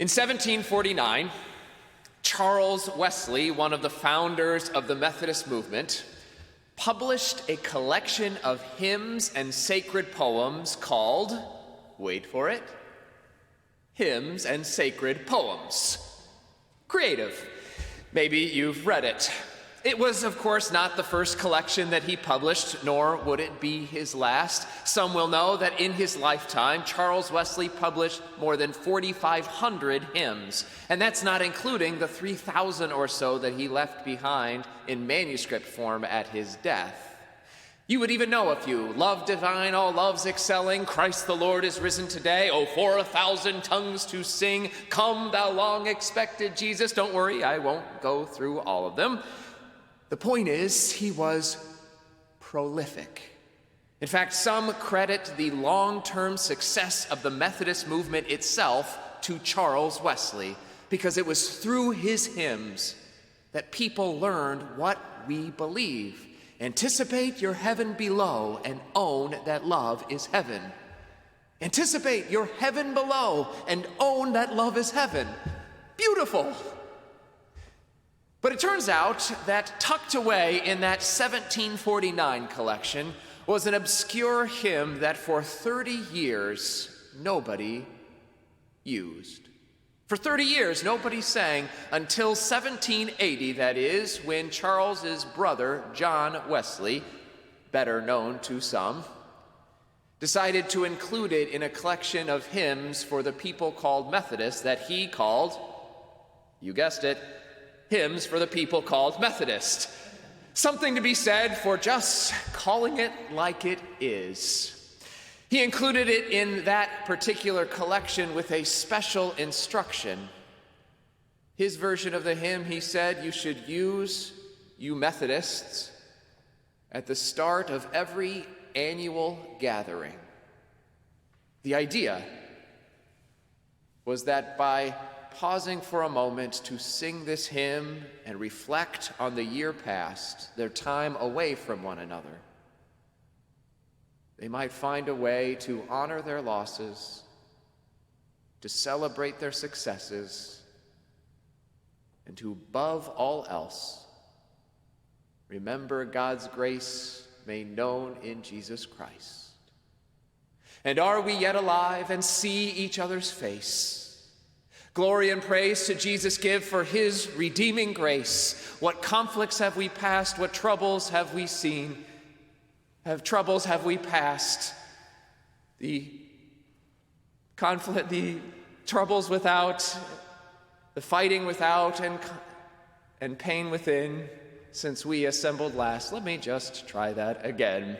In 1749, Charles Wesley, one of the founders of the Methodist movement, published a collection of hymns and sacred poems called, wait for it, Hymns and Sacred Poems. Creative. Maybe you've read it. It was, of course, not the first collection that he published, nor would it be his last. Some will know that in his lifetime, Charles Wesley published more than 4,500 hymns, and that's not including the 3,000 or so that he left behind in manuscript form at his death. You would even know a few. Love divine, all loves excelling, Christ the Lord is risen today. Oh, for 1,000 tongues to sing, come thou long expected Jesus. Don't worry, I won't go through all of them. The point is, he was prolific. In fact, some credit the long-term success of the Methodist movement itself to Charles Wesley, because it was through his hymns that people learned what we believe. Anticipate your heaven below and own that love is heaven. Anticipate your heaven below and own that love is heaven. Beautiful. But it turns out that tucked away in that 1749 collection was an obscure hymn that for 30 years nobody used. For 30 years nobody sang until 1780, that is, when Charles's brother, John Wesley, better known to some, decided to include it in a collection of hymns for the people called Methodists that he called, you guessed it, Hymns for the People Called Methodist. Something to be said for just calling it like it is. He included it in that particular collection with a special instruction. His version of the hymn, he said, you should use, you Methodists, at the start of every annual gathering. The idea was that by pausing for a moment to sing this hymn and reflect on the year past, their time away from one another, they might find a way to honor their losses, to celebrate their successes, and to, above all else, remember God's grace made known in Jesus Christ. And are we yet alive and see each other's face? Glory and praise to Jesus give for his redeeming grace. What conflicts have we passed? What troubles have we seen? Troubles have we passed? The conflict, the troubles without, the fighting without, and pain within, since we assembled last. Let me just try that again.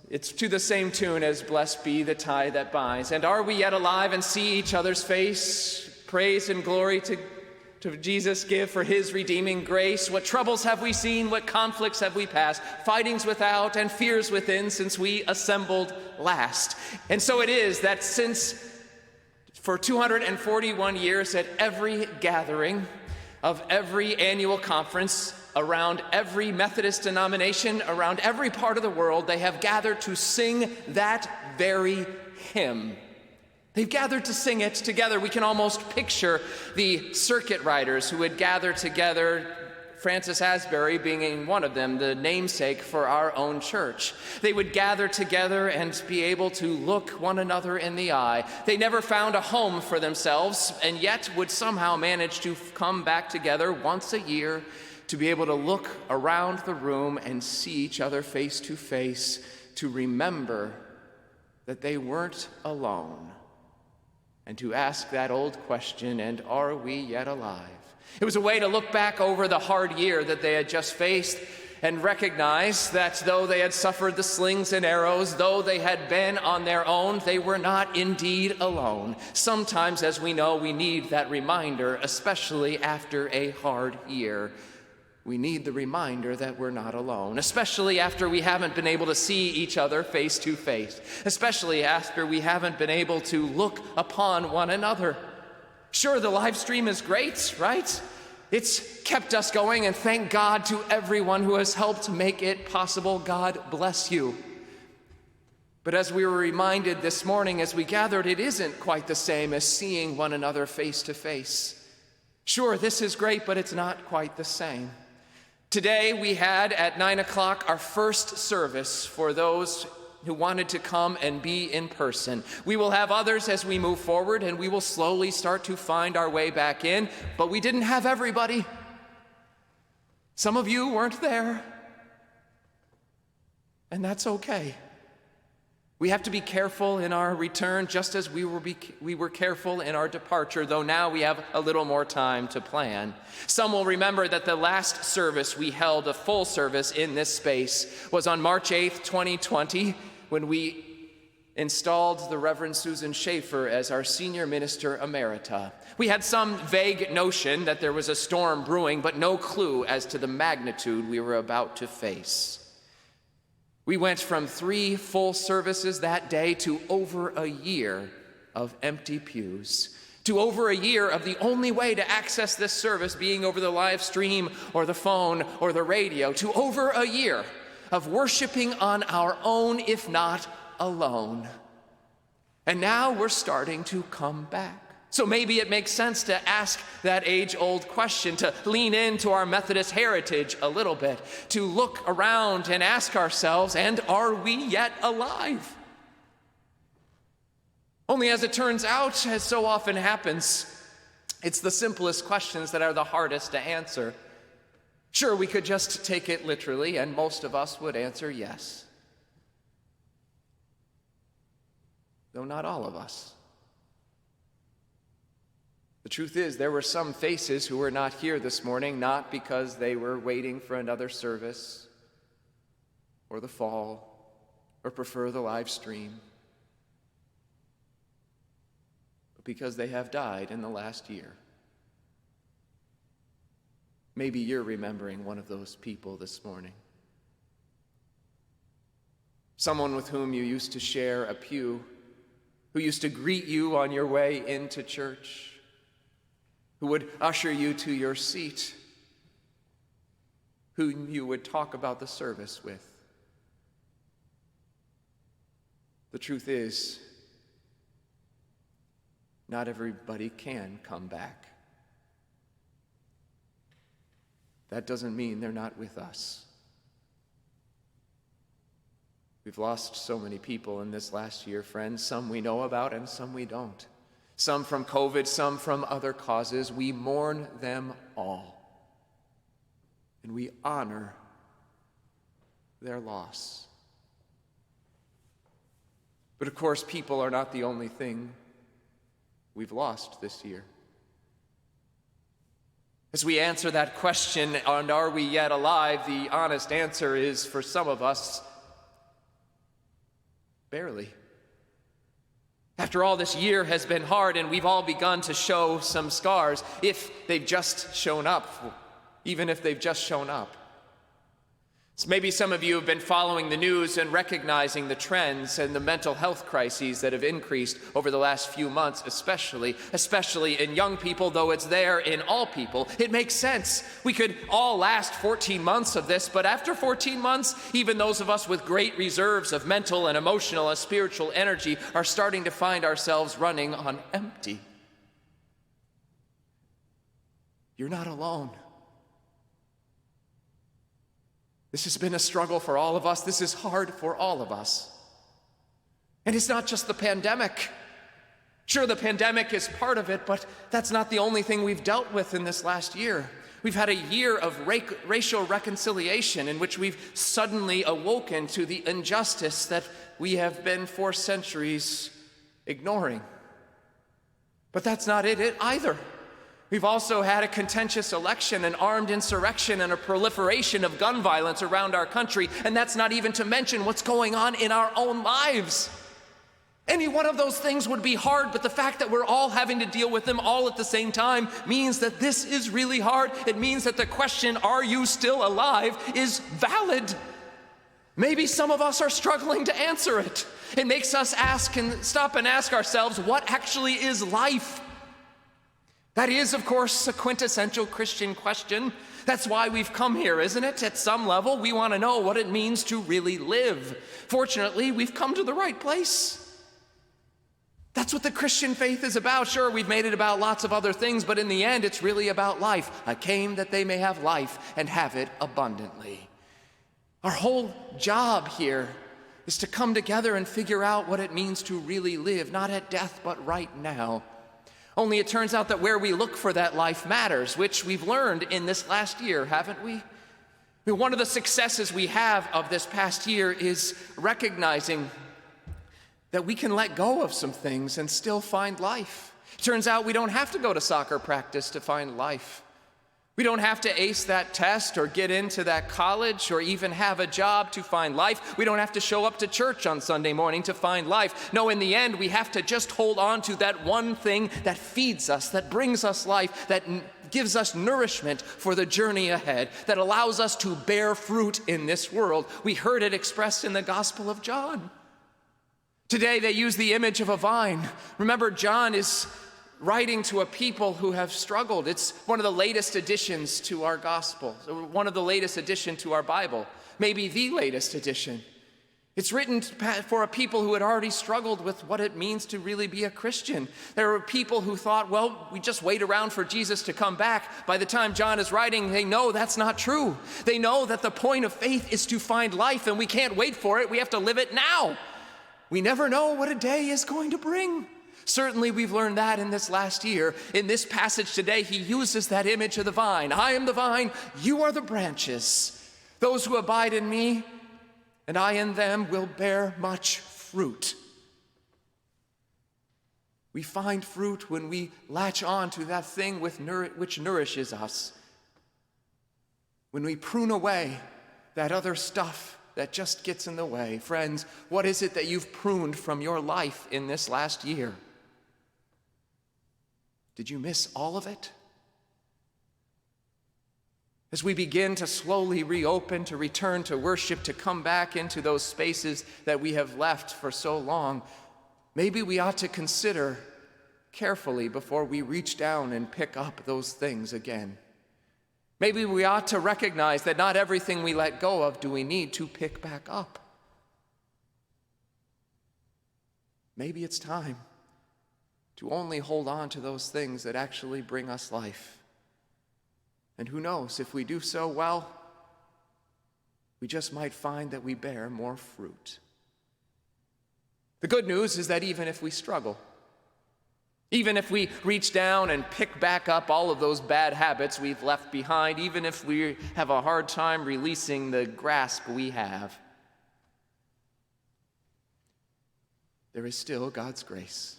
It's to the same tune as blessed be the tie that binds. And are we yet alive and see each other's face? Praise and glory to Jesus give for his redeeming grace. What troubles have we seen? What conflicts have we passed? Fightings without and fears within since we assembled last. And so it is that since for 241 years at every gathering of every annual conference, around every Methodist denomination, around every part of the world, they have gathered to sing that very hymn. They've gathered to sing it together. We can almost picture the circuit riders who would gather together, Francis Asbury being one of them, the namesake for our own church. They would gather together and be able to look one another in the eye. They never found a home for themselves, and yet would somehow manage to come back together once a year to be able to look around the room and see each other face to face, to remember that they weren't alone, and to ask that old question, and are we yet alive? It was a way to look back over the hard year that they had just faced and recognize that though they had suffered the slings and arrows, though they had been on their own, they were not indeed alone. Sometimes, as we know, we need that reminder, especially after a hard year. We need the reminder that we're not alone, especially after we haven't been able to see each other face to face, especially after we haven't been able to look upon one another. Sure, the live stream is great, right? It's kept us going, and thank God to everyone who has helped make it possible. God bless you. But as we were reminded this morning as we gathered, it isn't quite the same as seeing one another face to face. Sure, this is great, but it's not quite the same. Today we had at 9 o'clock our first service for those who wanted to come and be in person. We will have others as we move forward, and we will slowly start to find our way back in, but we didn't have everybody. Some of you weren't there, and that's okay. We have to be careful in our return, just as we were careful in our departure, though now we have a little more time to plan. Some will remember that the last service we held, a full service in this space, was on March 8th, 2020, when we installed the Reverend Susan Schaefer as our senior minister emerita. We had some vague notion that there was a storm brewing, but no clue as to the magnitude we were about to face. We went from 3 full services that day to over a year of empty pews, to over a year of the only way to access this service being over the live stream or the phone or the radio, to over a year of worshiping on our own, if not alone. And now we're starting to come back. So maybe it makes sense to ask that age-old question, to lean into our Methodist heritage a little bit, to look around and ask ourselves, and are we yet alive? Only as it turns out, as so often happens, it's the simplest questions that are the hardest to answer. Sure, we could just take it literally, and most of us would answer yes. Though not all of us. The truth is, there were some faces who were not here this morning, not because they were waiting for another service, or the fall, or prefer the live stream, but because they have died in the last year. Maybe you're remembering one of those people this morning. Someone with whom you used to share a pew, who used to greet you on your way into church, who would usher you to your seat, whom you would talk about the service with. The truth is, not everybody can come back. That doesn't mean they're not with us. We've lost so many people in this last year, friends. Some we know about and some we don't. Some from COVID, some from other causes. We mourn them all. And we honor their loss. But of course, people are not the only thing we've lost this year. As we answer that question, and are we yet alive, the honest answer is, for some of us, barely. After all, this year has been hard, and we've all begun to show some scars, if they've just shown up, even if they've just shown up. So maybe some of you have been following the news and recognizing the trends and the mental health crises that have increased over the last few months, especially in young people, though it's there in all people. It makes sense. We could all last 14 months of this, but after 14 months, even those of us with great reserves of mental and emotional and spiritual energy are starting to find ourselves running on empty. You're not alone. This has been a struggle for all of us. This is hard for all of us. And it's not just the pandemic. Sure, the pandemic is part of it, but that's not the only thing we've dealt with in this last year. We've had a year of racial reconciliation in which we've suddenly awoken to the injustice that we have been for centuries ignoring. But that's not it either. We've also had a contentious election, an armed insurrection, and a proliferation of gun violence around our country, and that's not even to mention what's going on in our own lives. Any one of those things would be hard, but the fact that we're all having to deal with them all at the same time means that this is really hard. It means that the question, are you still alive, is valid. Maybe some of us are struggling to answer it. It makes us stop and ask ourselves, what actually is life? That is, of course, a quintessential Christian question. That's why we've come here, isn't it? At some level, we want to know what it means to really live. Fortunately, we've come to the right place. That's what the Christian faith is about. Sure, we've made it about lots of other things, but in the end, it's really about life. I came that they may have life and have it abundantly. Our whole job here is to come together and figure out what it means to really live, not at death, but right now. Only it turns out that where we look for that life matters, which we've learned in this last year, haven't we? One of the successes we have of this past year is recognizing that we can let go of some things and still find life. It turns out we don't have to go to soccer practice to find life. We don't have to ace that test or get into that college or even have a job to find life. We don't have to show up to church on Sunday morning to find life. No, in the end, we have to just hold on to that one thing that feeds us, that brings us life, that gives us nourishment for the journey ahead, that allows us to bear fruit in this world. We heard it expressed in the Gospel of John. Today, they use the image of a vine. Remember, John is writing to a people who have struggled. It's one of the latest additions to our gospel, one of the latest addition to our Bible, maybe the latest addition. It's written for a people who had already struggled with what it means to really be a Christian. There were people who thought, well, we just wait around for Jesus to come back. By the time John is writing, they know that's not true. They know that the point of faith is to find life, and we can't wait for it. We have to live it now. We never know what a day is going to bring. Certainly we've learned that in this last year. In this passage today, he uses that image of the vine. I am the vine, you are the branches. Those who abide in me, and I in them, will bear much fruit. We find fruit when we latch on to that thing which nourishes us. When we prune away that other stuff that just gets in the way. Friends, what is it that you've pruned from your life in this last year? Did you miss all of it? As we begin to slowly reopen, to return to worship, to come back into those spaces that we have left for so long, maybe we ought to consider carefully before we reach down and pick up those things again. Maybe we ought to recognize that not everything we let go of do we need to pick back up. Maybe it's time to only hold on to those things that actually bring us life. And who knows, if we do so well, we just might find that we bear more fruit. The good news is that even if we struggle, even if we reach down and pick back up all of those bad habits we've left behind, even if we have a hard time releasing the grasp we have, there is still God's grace.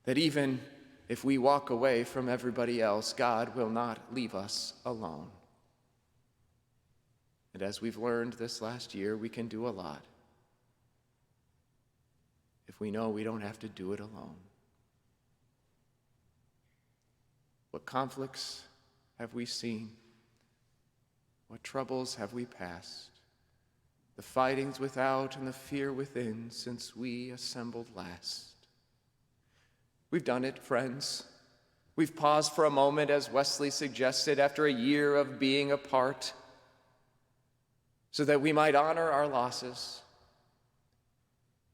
That even if we walk away from everybody else, God will not leave us alone. And as we've learned this last year, we can do a lot if we know we don't have to do it alone. What conflicts have we seen? What troubles have we passed? The fightings without and the fear within since we assembled last. We've done it, friends. We've paused for a moment, as Wesley suggested, after a year of being apart, so that we might honor our losses,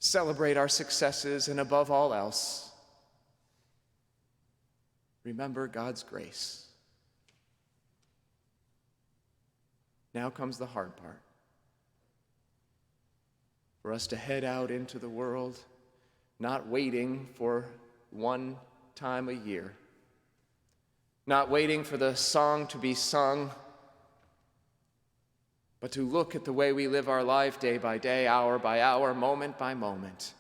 celebrate our successes, and above all else, remember God's grace. Now comes the hard part. For us to head out into the world, not waiting for one time a year, not waiting for the song to be sung, but to look at the way we live our life day by day, hour by hour, moment by moment,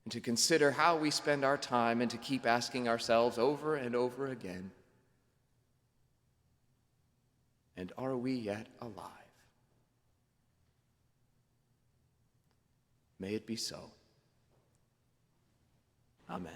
and to consider how we spend our time and to keep asking ourselves over and over again, and are we yet alive? May it be so. Amen.